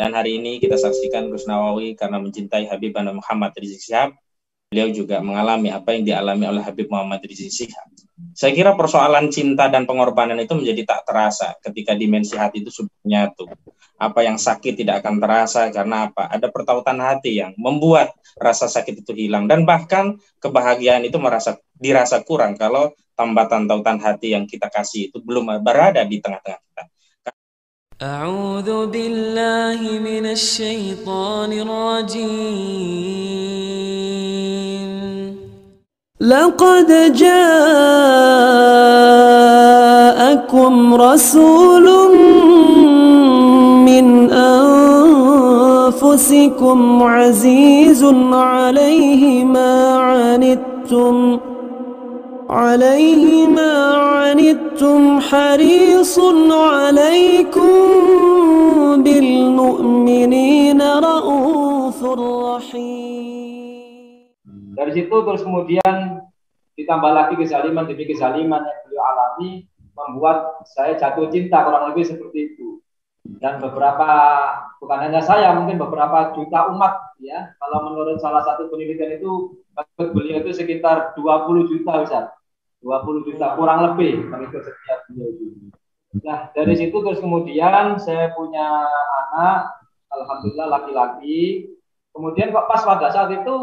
Dan hari ini kita saksikan Gus Nawawi karena mencintai Habib Muhammad Rizik Syihab, beliau juga mengalami apa yang dialami oleh Habib Muhammad Rizik Syihab. Saya kira persoalan cinta dan pengorbanan itu menjadi tak terasa ketika dimensi hati itu sudah menyatu. Apa yang sakit tidak akan terasa karena apa? Ada pertautan hati yang membuat rasa sakit itu hilang, dan bahkan kebahagiaan itu dirasa kurang kalau tambatan tautan hati yang kita kasih itu belum berada di tengah-tengah kita. A'udzu billahi minasy syaithanir rajim. Laqad ja'akum rasulun min anfusikum azizun 'alaihi ma 'anittum harisun 'alaikum bil mu'minina raufur rahim. Dari situ terus kemudian ditambah lagi kezaliman demi kezaliman yang beliau alami, membuat saya jatuh cinta, kurang lebih seperti itu. Dan beberapa, bukan hanya saya, mungkin beberapa juta umat, ya. Kalau menurut salah satu penelitian itu, beliau itu sekitar 20 juta, Ustaz. 20 juta kurang lebih mengikut setiap beliau itu. Nah, dari situ terus kemudian saya punya anak, alhamdulillah laki-laki. Kemudian kok pas pada saat itu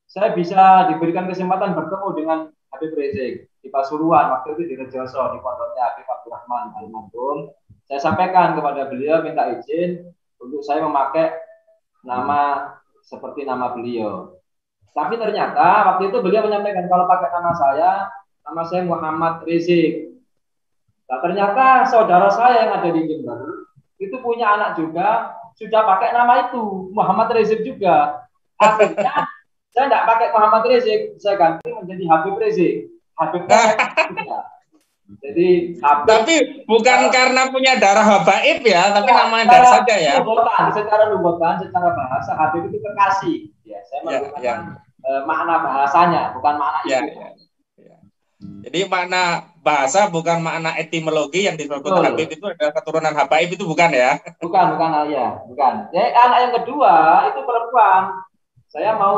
saya bisa diberikan kesempatan bertemu dengan Habib Rizik di Pasuruan, waktu itu di Rejoso, di pondoknya Habib Abdurrahman Al-Maktoum. Saya sampaikan kepada beliau, minta izin untuk saya memakai nama seperti nama beliau. Tapi ternyata waktu itu beliau menyampaikan kalau pakai nama saya Muhammad Rizik. Nah, ternyata saudara saya yang ada di Jember itu punya anak juga, sudah pakai nama itu Muhammad Rizik juga. Akhirnya saya tidak pakai Muhammad Rizik, saya ganti menjadi Habib Rizik. Habib juga. Jadi Habib, tapi bukan karena punya darah habaib ya, tapi namanya darah saja ya. Secara lugotan, secara bahasa Habib itu kekasih. Ya, saya menggunakan makna bahasanya, bukan makna itu. Jadi makna bahasa bukan makna etimologi yang disebut Habib itu adalah keturunan habaib, itu bukan ya? Bukan ya, bukan. Jadi anak yang kedua itu perempuan. Saya mau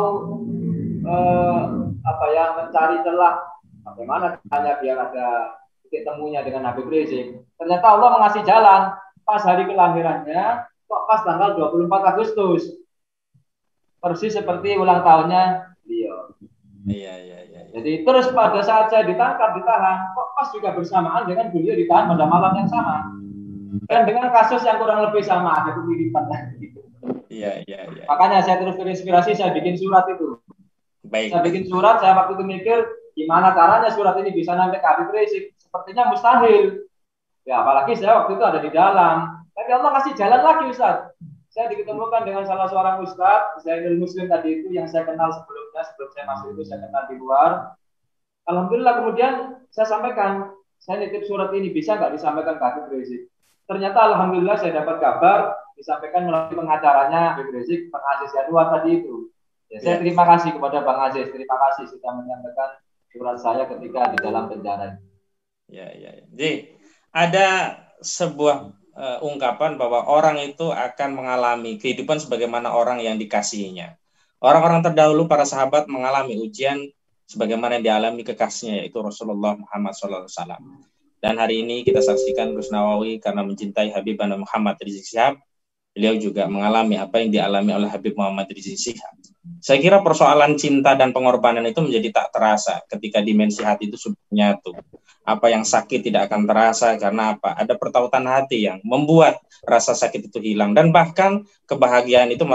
mencari celah bagaimana caranya biar ada titik temunya dengan Habib Rizik. Ternyata Allah mengasih jalan. Pas hari kelahirannya, kok pas tanggal 24 Agustus. Persis seperti ulang tahunnya beliau. Iya. Jadi terus pada saat saya ditahan, kok pas juga bersamaan dengan beliau ditahan pada malam yang sama. Dan dengan kasus yang kurang lebih sama, ada kemiripan lagi. Iya. Makanya saya terus terinspirasi, saya bikin surat itu. Baik. Saya bikin surat, saya waktu itu mikir, gimana caranya surat ini bisa sampai ke Habib Rizik? Sepertinya mustahil. Ya, apalagi saya waktu itu ada di dalam. Tapi Allah kasih jalan lagi, Ustaz. Saya diketemukan dengan salah seorang Ustaz, Zainul Muslim tadi itu, yang saya kenal sebelumnya, sebelum saya masuk itu saya kenal di luar. Alhamdulillah kemudian saya sampaikan, saya nitip surat ini, bisa nggak disampaikan ke Habib Rizik? Ternyata alhamdulillah saya dapat kabar, disampaikan melalui pengacaranya Habib Rizik, Bang Aziz Yanuar tadi itu. Ya, saya terima kasih kepada Bang Aziz, terima kasih sudah menyampaikan surat saya ketika di dalam penjara. Ya. Jadi ada sebuah ungkapan bahwa orang itu akan mengalami kehidupan sebagaimana orang yang dikasihinya. Orang-orang terdahulu, para sahabat, mengalami ujian sebagaimana yang dialami kekasihnya, yaitu Rasulullah Muhammad SAW. Dan hari ini kita saksikan Gus Nawawi karena mencintai Habib Muhammad Rizik Syihab, beliau juga mengalami apa yang dialami oleh Habib Muhammad Rizik Syihab. Saya kira persoalan cinta dan pengorbanan itu menjadi tak terasa ketika dimensi hati itu sudah menyatu. Apa yang sakit tidak akan terasa karena apa? Ada pertautan hati yang membuat rasa sakit itu hilang, dan bahkan kebahagiaan itu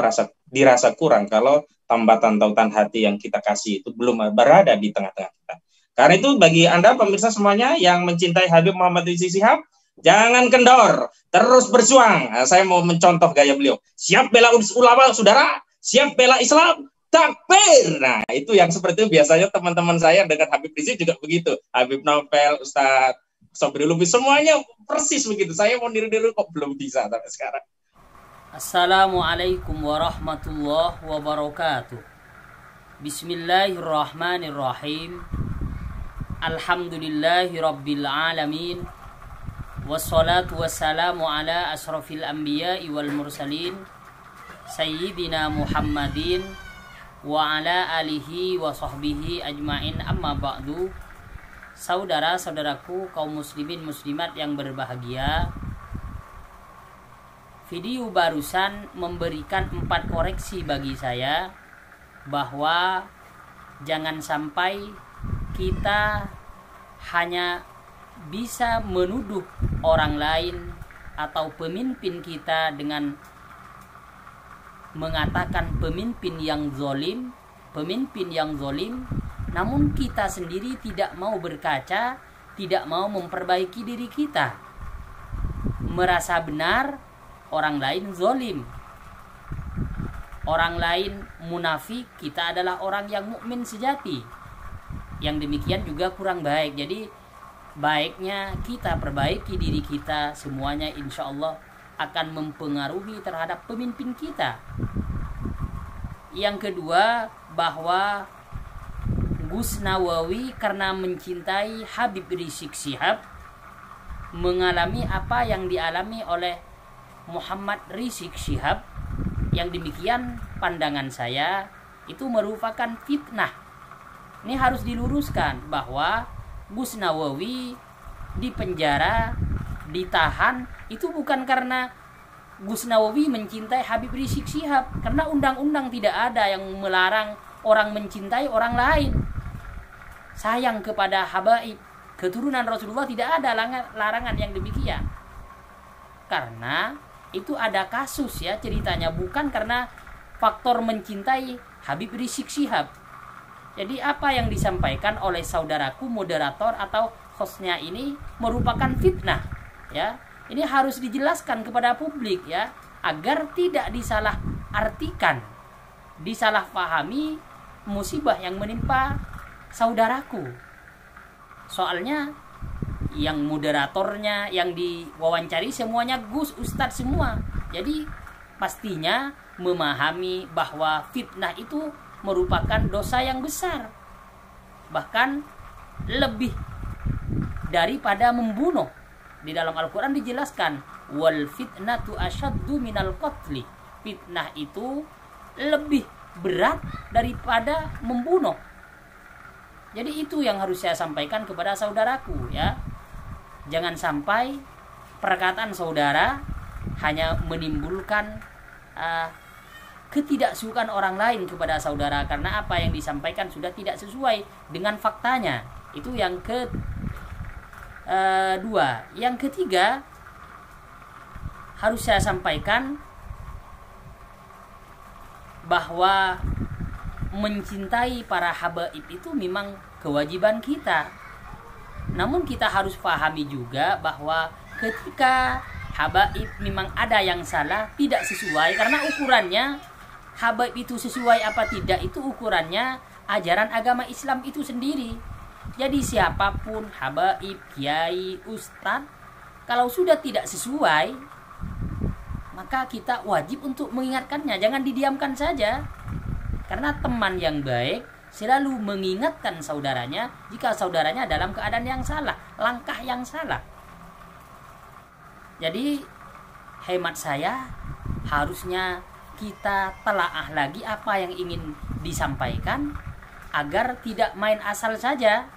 dirasa kurang kalau tambatan tautan hati yang kita kasih itu belum berada di tengah-tengah kita. Karena itu bagi Anda pemirsa semuanya yang mencintai Habib Muhammad Rizik Syihab, jangan kendor, terus berjuang. Nah, saya mau mencontoh gaya beliau. Siap bela ulama, saudara. Siap bela Islam, takbir. Nah, itu yang seperti itu biasanya teman-teman saya dengan Habib Rizik juga begitu. Habib Novel, Ustadz Sobri Lubis, semuanya persis begitu. Saya mau niru-niru kok belum bisa sampai sekarang. Assalamualaikum warahmatullahi wabarakatuh. Bismillahirrahmanirrahim. Alhamdulillahi rabbil alamin. Wassalatu wassalamu ala asrafil anbiya'i wal mursalin Sayyidina Muhammadin wa ala alihi wa sahbihi ajma'in, amma ba'du. Saudara-saudaraku kaum muslimin muslimat yang berbahagia, video barusan memberikan 4 koreksi bagi saya bahwa jangan sampai kita hanya bisa menuduh orang lain atau pemimpin kita dengan mengatakan pemimpin yang zalim, namun kita sendiri tidak mau berkaca, tidak mau memperbaiki diri kita, merasa benar, orang lain zalim, orang lain munafik, kita adalah orang yang mukmin sejati. Yang demikian juga kurang baik. Jadi baiknya kita perbaiki diri kita, semuanya insya Allah akan mempengaruhi terhadap pemimpin kita. Yang kedua, bahwa Gus Nawawi karena mencintai Habib Rizik Syihab mengalami apa yang dialami oleh Muhammad Rizik Syihab, yang demikian pandangan saya itu merupakan fitnah. Ini harus diluruskan bahwa Gus Nawawi dipenjara, ditahan, itu bukan karena Gus Nawawi mencintai Habib Rizik Syihab, karena undang-undang tidak ada yang melarang orang mencintai orang lain. Sayang kepada habaib, keturunan Rasulullah, tidak ada larangan yang demikian. Karena itu ada kasus ya ceritanya, bukan karena faktor mencintai Habib Rizik Syihab. Jadi apa yang disampaikan oleh saudaraku moderator atau hostnya ini merupakan fitnah ya. Ini harus dijelaskan kepada publik ya, agar tidak disalahartikan, disalahpahami musibah yang menimpa saudaraku. Soalnya yang moderatornya, yang diwawancari semuanya Gus Ustadz semua. Jadi pastinya memahami bahwa fitnah itu merupakan dosa yang besar, bahkan lebih daripada membunuh. Di dalam Al-Quran dijelaskan, wal fitnatu asyaddu minal qatli, fitnah itu lebih berat daripada membunuh. Jadi itu yang harus saya sampaikan kepada saudaraku ya. Jangan sampai perkataan saudara hanya menimbulkan ketidaksukaan orang lain kepada saudara, karena apa yang disampaikan sudah tidak sesuai dengan faktanya. Itu yang kedua. Yang ketiga, harus saya sampaikan bahwa mencintai para habaib itu memang kewajiban kita. Namun kita harus pahami juga bahwa ketika habaib memang ada yang salah, tidak sesuai, karena ukurannya habaib itu sesuai apa tidak, itu ukurannya ajaran agama Islam itu sendiri. Jadi siapapun habaib, kiai, ustadz, kalau sudah tidak sesuai, maka kita wajib untuk mengingatkannya, jangan didiamkan saja. Karena teman yang baik selalu mengingatkan saudaranya jika saudaranya dalam keadaan yang salah, langkah yang salah. Jadi hemat saya, harusnya kita telaah lagi apa yang ingin disampaikan agar tidak main asal saja.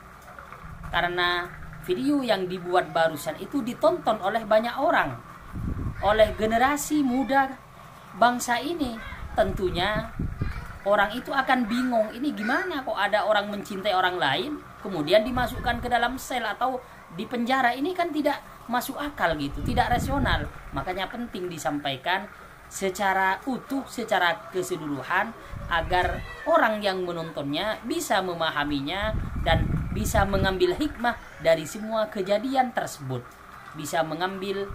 Karena video yang dibuat barusan itu ditonton oleh banyak orang, oleh generasi muda bangsa ini. Tentunya orang itu akan bingung, ini gimana kok ada orang mencintai orang lain kemudian dimasukkan ke dalam sel atau di penjara. Ini kan tidak masuk akal gitu, tidak rasional. Makanya penting disampaikan secara utuh, secara keseluruhan, agar orang yang menontonnya bisa memahaminya dan bisa mengambil hikmah dari semua kejadian tersebut, bisa mengambil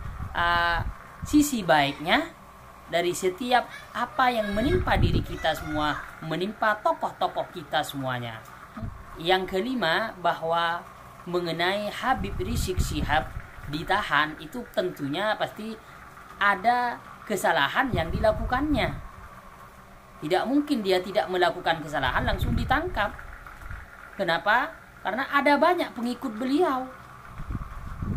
sisi baiknya dari setiap apa yang menimpa diri kita semua, menimpa tokoh-tokoh kita semuanya. Yang kelima, bahwa mengenai Habib Rizik Syihab ditahan, itu tentunya pasti ada kesalahan yang dilakukannya. Tidak mungkin dia tidak melakukan kesalahan langsung ditangkap. Kenapa? Karena ada banyak pengikut beliau.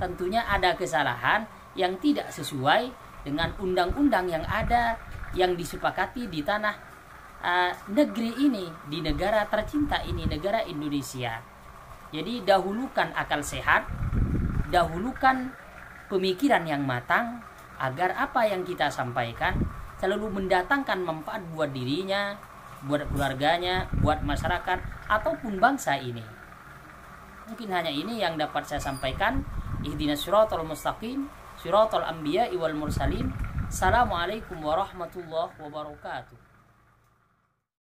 tentunya ada kesalahan yang tidak sesuai dengan undang-undang yang ada, yang disepakati di tanah negeri ini, di negara tercinta ini, negara Indonesia. Jadi dahulukan akal sehat, dahulukan pemikiran yang matang, agar apa yang kita sampaikan selalu mendatangkan manfaat buat dirinya, buat keluarganya, buat masyarakat, ataupun bangsa ini. Mungkin hanya ini yang dapat saya sampaikan. Ihdinas siratal mustaqim, siratal anbiya'i wal mursalin. Assalamualaikum warahmatullahi wabarakatuh.